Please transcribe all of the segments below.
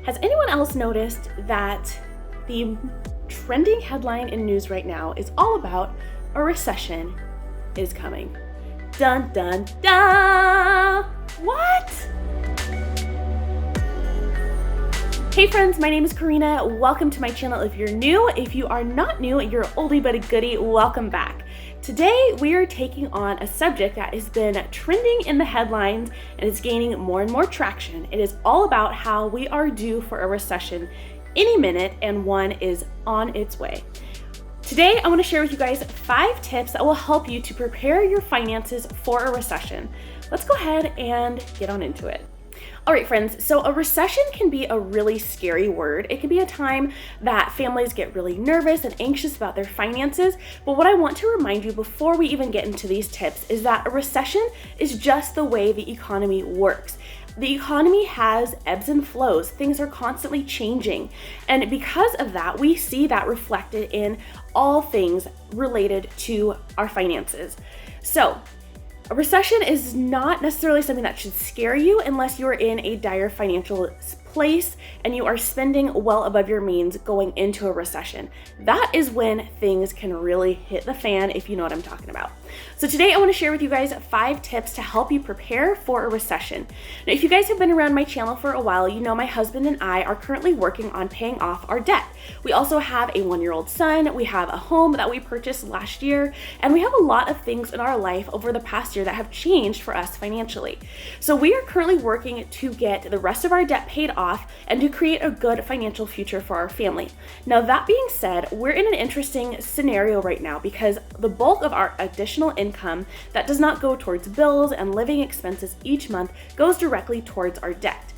Has anyone else noticed that the trending headline in news right now is all about a recession is coming? Dun, dun, dun! What? Hey friends, my name is Corina. Welcome to my channel if you're new. If you are not new, you're an oldie but a goodie, welcome back. Today, we are taking on a subject that has been trending in the headlines and is gaining more and more traction. It is all about how we are due for a recession any minute, and one is on its way. Today, I want to share with you guys 5 tips that will help you to prepare your finances for a recession. Let's go ahead and get on into it. All right, friends, so a recession can be a really scary word. It can be a time that families get really nervous and anxious about their finances. But what I want to remind you before we even get into these tips is that a recession is just the way the economy works. The economy has ebbs and flows. Things are constantly changing. And because of that, we see that reflected in all things related to our finances. So, a recession is not necessarily something that should scare you unless you're in a dire financial place and you are spending well above your means going into a recession. That is when things can really hit the fan, if you know what I'm talking about. So today I want to share with you guys 5 tips to help you prepare for a recession. Now, if you guys have been around my channel for a while, you know my husband and I are currently working on paying off our debt. We also have a 1-year-old son, we have a home that we purchased last year, and we have a lot of things in our life over the past year that have changed for us financially. So we are currently working to get the rest of our debt paid off and to create a good financial future for our family. Now, that being said, we're in an interesting scenario right now because the bulk of our additional income that does not go towards bills and living expenses each month goes directly towards our debt.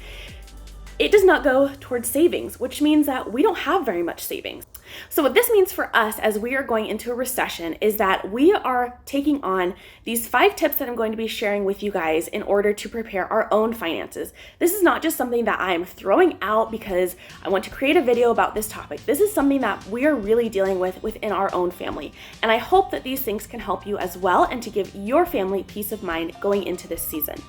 It does not go towards savings, which means that we don't have very much savings. So what this means for us as we are going into a recession is that we are taking on these 5 tips that I'm going to be sharing with you guys in order to prepare our own finances. This is not just something that I'm throwing out because I want to create a video about this topic. This is something that we are really dealing with within our own family. And I hope that these things can help you as well and to give your family peace of mind going into this season.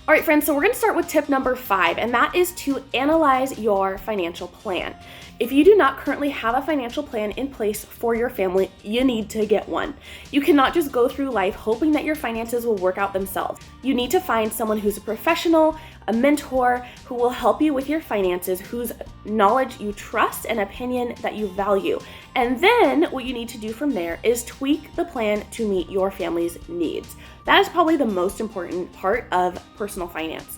All right, friends, so we're going to start with tip number 5, and that is to analyze your financial plan. If you do not currently have a financial plan in place for your family, you need to get one. You cannot just go through life hoping that your finances will work out themselves. You need to find someone who's a professional, a mentor, who will help you with your finances, whose knowledge you trust and opinion that you value. And then what you need to do from there is tweak the plan to meet your family's needs. That is probably the most important part of personal finance.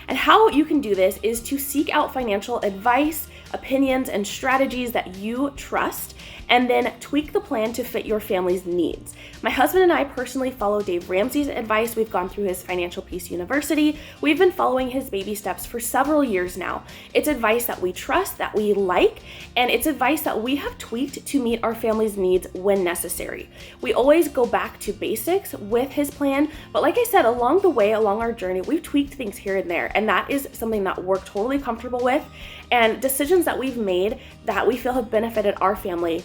And how you can do this is to seek out financial advice, opinions, and strategies that you trust, and then tweak the plan to fit your family's needs. My husband and I personally follow Dave Ramsey's advice. We've gone through his Financial Peace University. We've been following his baby steps for several years now. It's advice that we trust, that we like, and it's advice that we have tweaked to meet our family's needs when necessary. We always go back to basics with his plan, but like I said, along the way, along our journey, we've tweaked things here and there, and that is something that we're totally comfortable with, and decisions that we've made that we feel have benefited our family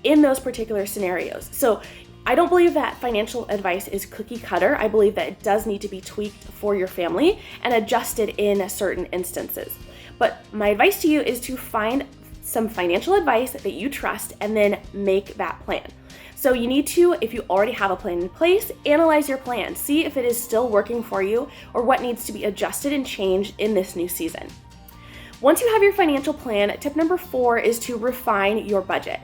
in those particular scenarios. So I don't believe that financial advice is cookie cutter. I believe that it does need to be tweaked for your family and adjusted in certain instances. But my advice to you is to find some financial advice that you trust and then make that plan. So you need to, if you already have a plan in place, analyze your plan. See if it is still working for you or what needs to be adjusted and changed in this new season. Once you have your financial plan, tip number 4 is to refine your budget.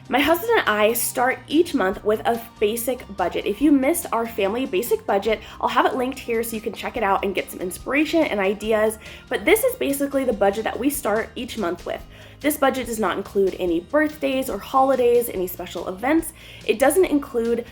My husband and I start each month with a basic budget. If you missed our family basic budget, I'll have it linked here so you can check it out and get some inspiration and ideas. But this is basically the budget that we start each month with. This budget does not include any birthdays or holidays, any special events. It doesn't include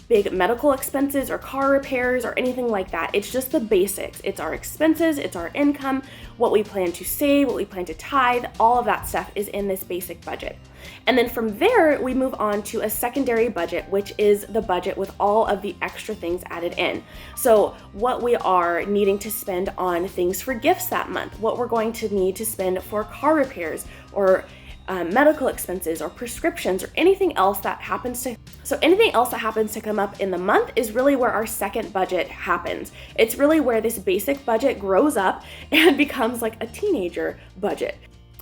big medical expenses or car repairs or anything like that. It's just the basics. It's our expenses, it's our income, what we plan to save, what we plan to tithe, all of that stuff is in this basic budget. And then from there, we move on to a secondary budget, which is the budget with all of the extra things added in. So what we are needing to spend on things for gifts that month, what we're going to need to spend for car repairs or medical expenses or prescriptions or anything else that happens to come up in the month is really where our second budget happens. It's really where this basic budget grows up and becomes like a teenager budget.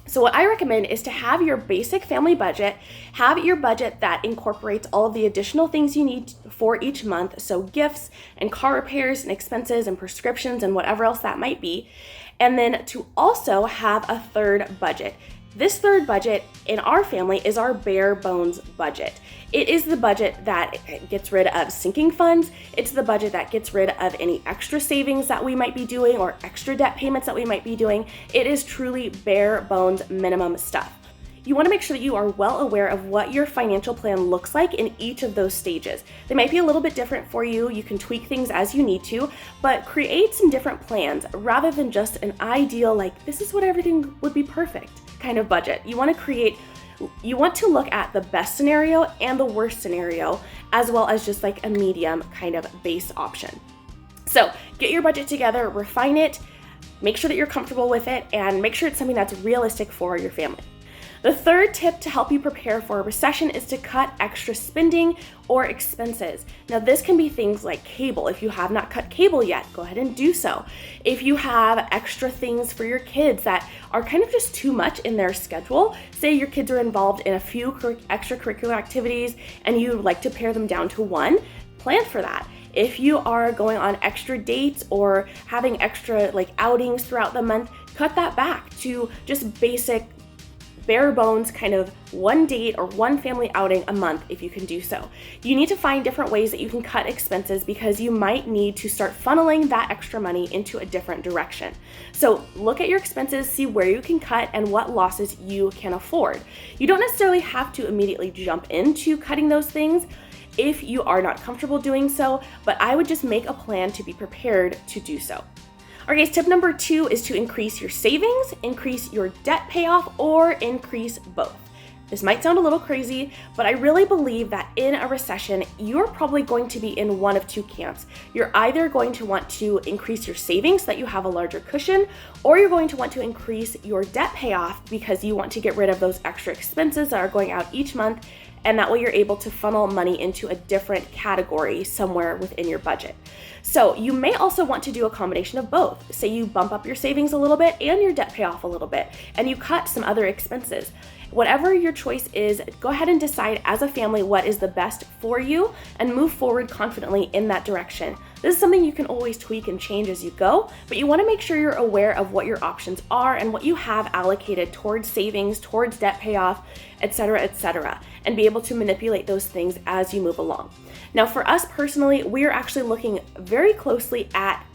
So what I recommend is to have your basic family budget, have your budget that incorporates all of the additional things you need for each month, so gifts and car repairs and expenses and prescriptions and whatever else that might be, and then to also have a third budget. This third budget in our family is our bare bones budget. It is the budget that gets rid of sinking funds. It's the budget that gets rid of any extra savings that we might be doing or extra debt payments that we might be doing. It is truly bare bones minimum stuff. You want to make sure that you are well aware of what your financial plan looks like in each of those stages. They might be a little bit different for you. You can tweak things as you need to, but create some different plans rather than just an ideal, like this is what everything would be perfect kind of budget. You want to look at the best scenario and the worst scenario, as well as just like a medium kind of base option. So get your budget together, refine it, make sure that you're comfortable with it, and make sure it's something that's realistic for your family. The third tip to help you prepare for a recession is to cut extra spending or expenses. Now this can be things like cable. If you have not cut cable yet, go ahead and do so. If you have extra things for your kids that are kind of just too much in their schedule, say your kids are involved in a few extracurricular activities and you like to pare them down to one, plan for that. If you are going on extra dates or having extra like outings throughout the month, cut that back to just basic bare bones kind of one date or one family outing a month if you can do so. You need to find different ways that you can cut expenses because you might need to start funneling that extra money into a different direction. So look at your expenses, see where you can cut and what losses you can afford. You don't necessarily have to immediately jump into cutting those things if you are not comfortable doing so, but I would just make a plan to be prepared to do so. All right, guys, tip number 2 is to increase your savings, increase your debt payoff, or increase both. This might sound a little crazy, but I really believe that in a recession, you're probably going to be in one of two camps. You're either going to want to increase your savings so that you have a larger cushion, or you're going to want to increase your debt payoff because you want to get rid of those extra expenses that are going out each month, and that way you're able to funnel money into a different category somewhere within your budget. So you may also want to do a combination of both. Say you bump up your savings a little bit and your debt payoff a little bit, and you cut some other expenses. Whatever your choice is, go ahead and decide as a family what is the best for you and move forward confidently in that direction. This is something you can always tweak and change as you go, but you want to make sure you're aware of what your options are and what you have allocated towards savings, towards debt payoff, etc., and be able to manipulate those things as you move along. Now, for us personally, we are actually looking very closely at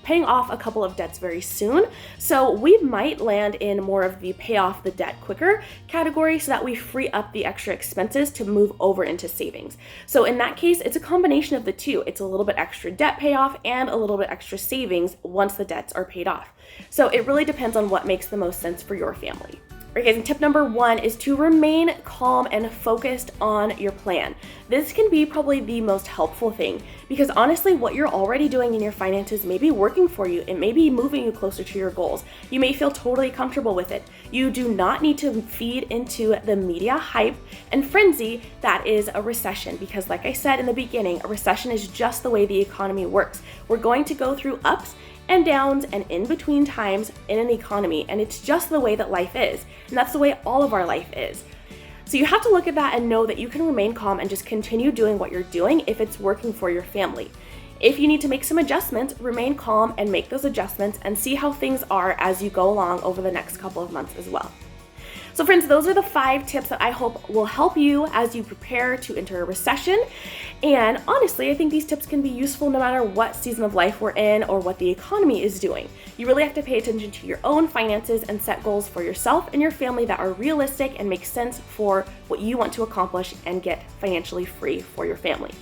paying off a couple of debts very soon. So we might land in more of the pay off the debt quicker category so that we free up the extra expenses to move over into savings. So in that case, it's a combination of the two. It's a little bit extra debt payoff and a little bit extra savings once the debts are paid off. So it really depends on what makes the most sense for your family. All right, guys, and tip number 1 is to remain calm and focused on your plan. This can be probably the most helpful thing because honestly, what you're already doing in your finances may be working for you. It may be moving you closer to your goals. You may feel totally comfortable with it. You do not need to feed into the media hype and frenzy that is a recession because like I said in the beginning, a recession is just the way the economy works. We're going to go through ups and downs and in between times in an economy, and it's just the way that life is, and that's the way all of our life is. So you have to look at that and know that you can remain calm and just continue doing what you're doing if it's working for your family. If you need to make some adjustments, remain calm and make those adjustments and see how things are as you go along over the next couple of months as well. So friends, those are the 5 tips that I hope will help you as you prepare to enter a recession. And honestly, I think these tips can be useful no matter what season of life we're in or what the economy is doing. You really have to pay attention to your own finances and set goals for yourself and your family that are realistic and make sense for what you want to accomplish and get financially free for your family.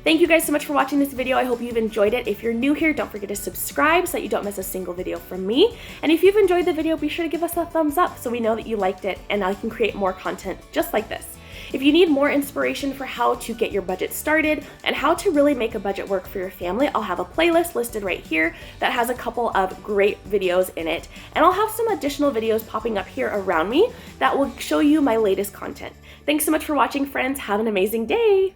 Thank you guys so much for watching this video. I hope you've enjoyed it. If you're new here, don't forget to subscribe so that you don't miss a single video from me. And if you've enjoyed the video, be sure to give us a thumbs up so we know that you liked it and I can create more content just like this. If you need more inspiration for how to get your budget started and how to really make a budget work for your family, I'll have a playlist listed right here that has a couple of great videos in it. And I'll have some additional videos popping up here around me that will show you my latest content. Thanks so much for watching, friends. Have an amazing day.